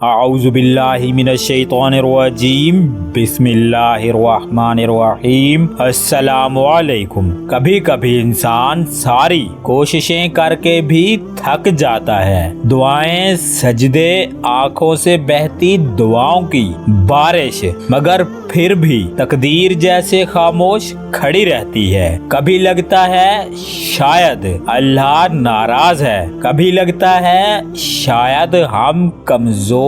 اعوذ باللہ من الشیطان الرجیم بسم اللہ الرحمن الرحیم السلام علیکم۔ کبھی کبھی انسان ساری کوششیں کر کے بھی تھک جاتا ہے، دعائیں، سجدے، آنکھوں سے بہتی دعاؤں کی بارش، مگر پھر بھی تقدیر جیسے خاموش کھڑی رہتی ہے۔ کبھی لگتا ہے شاید اللہ ناراض ہے، کبھی لگتا ہے شاید ہم کمزور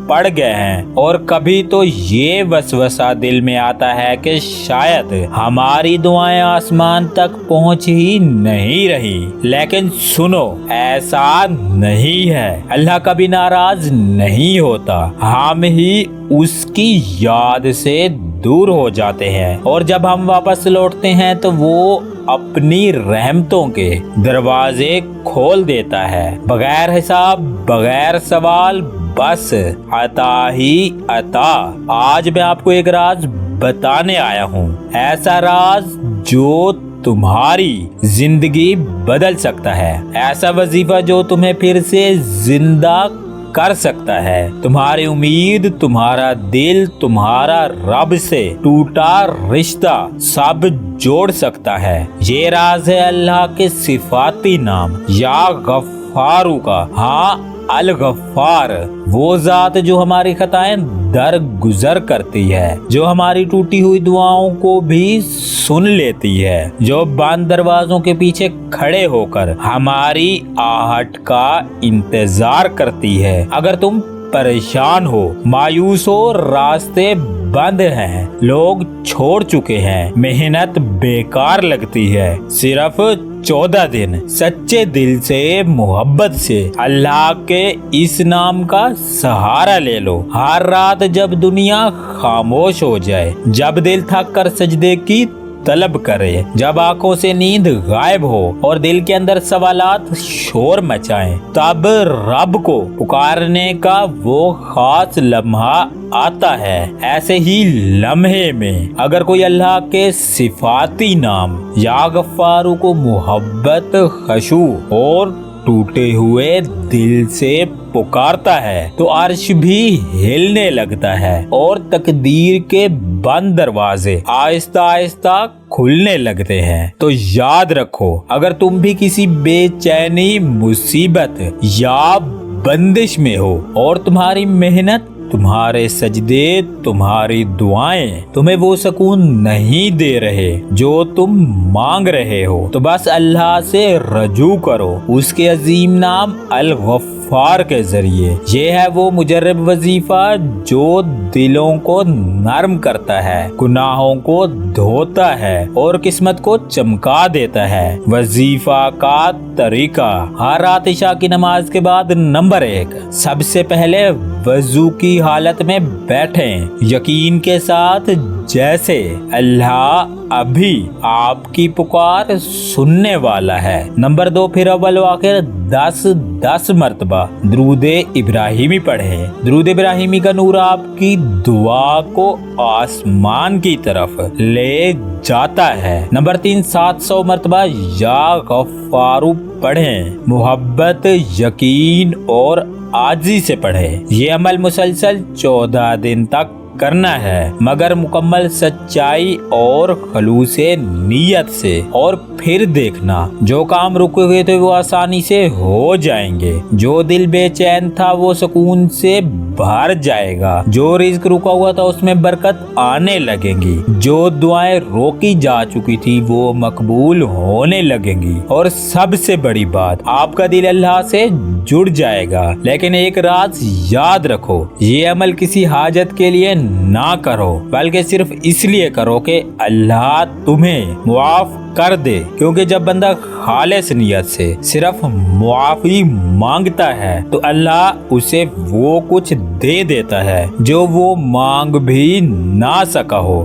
پڑ گئے ہیں، اور کبھی تو یہ وسوسہ دل میں آتا ہے کہ شاید ہماری دعائیں آسمان تک پہنچ ہی نہیں رہی۔ لیکن سنو، ایسا نہیں ہے، اللہ کبھی ناراض نہیں ہوتا، ہم ہی اس کی یاد سے دور ہو جاتے ہیں، اور جب ہم واپس لوٹتے ہیں تو وہ اپنی رحمتوں کے دروازے کھول دیتا ہے، بغیر حساب، بغیر سوال، بس عطا ہی عطا۔ آج میں آپ کو ایک راز بتانے آیا ہوں، ایسا راز جو تمہاری زندگی بدل سکتا ہے، ایسا وظیفہ جو تمہیں پھر سے زندہ کر سکتا ہے، تمہاری امید، تمہارا دل، تمہارا رب سے ٹوٹا رشتہ سب جوڑ سکتا ہے۔ یہ راز ہے اللہ کے صفاتی نام یا غفارو کا۔ ہاں، الغفار، وہ ذات جو ہماری خطائیں درگزر کرتی ہے، جو ہماری ٹوٹی ہوئی دعاؤں کو بھی سن لیتی ہے، جو بند دروازوں کے پیچھے کھڑے ہو کر ہماری آہٹ کا انتظار کرتی ہے۔ اگر تم پریشان ہو، مایوس ہو، راستے بند ہیں، لوگ چھوڑ چکے ہیں، محنت بیکار لگتی ہے، صرف 14 دن سچے دل سے، محبت سے اللہ کے اس نام کا سہارا لے لو۔ ہر رات جب دنیا خاموش ہو جائے، جب دل تھک کر سجدے کی طلب کرے، جب آنکھوں سے نیند غائب ہو اور دل کے اندر سوالات شور مچائیں، تب رب کو پکارنے کا وہ خاص لمحہ آتا ہے۔ ایسے ہی لمحے میں اگر کوئی اللہ کے صفاتی نام یا غفارو کو محبت، خشوع اور ٹوٹے ہوئے دل سے پکارتا ہے تو عرش بھی ہلنے لگتا ہے اور تقدیر کے بند دروازے آہستہ آہستہ کھلنے لگتے ہیں۔ تو یاد رکھو، اگر تم بھی کسی بے چینی، مصیبت یا بندش میں ہو اور تمہاری محنت، تمہارے سجدے، تمہاری دعائیں تمہیں وہ سکون نہیں دے رہے جو تم مانگ رہے ہو، تو بس اللہ سے رجوع کرو اس کے عظیم نام الغفار کے ذریعے۔ یہ ہے وہ مجرب وظیفہ جو دلوں کو نرم کرتا ہے، گناہوں کو دھوتا ہے اور قسمت کو چمکا دیتا ہے۔ وظیفہ کا طریقہ: ہر رات عشاء کی نماز کے بعد نمبر 1، سب سے پہلے وضو کی حالت میں بیٹھیں، یقین کے ساتھ جیسے اللہ ابھی آپ کی پکار سننے والا ہے۔ نمبر 2، پھر اول و آخر 10 مرتبہ درود ابراہیمی پڑھیں۔ درود ابراہیمی کا نور آپ کی دعا کو آسمان کی طرف لے جاتا ہے۔ نمبر 3، 700 مرتبہ یا غفارو پڑھیں، محبت، یقین اور عاجزی سے پڑھیں۔ یہ عمل مسلسل 14 دن تک کرنا ہے، مگر مکمل سچائی اور خلوص نیت سے، اور پھر دیکھنا جو کام رکے ہوئے تھے وہ آسانی سے ہو جائیں گے، جو دل بے چین تھا وہ سکون سے بھر جائے گا، جو رزق رکا ہوا تھا اس میں برکت آنے لگیں گی، جو دعائیں روکی جا چکی تھی وہ مقبول ہونے لگیں گی، اور سب سے بڑی بات، آپ کا دل اللہ سے جڑ جائے گا۔ لیکن ایک راز یاد رکھو، یہ عمل کسی حاجت کے لیے نہ کرو، بلکہ صرف اس لیے کرو کہ اللہ تمہیں معاف کر دے، کیونکہ جب بندہ خالص نیت سے صرف معافی مانگتا ہے تو اللہ اسے وہ کچھ دے دیتا ہے جو وہ مانگ بھی نہ سکا ہو۔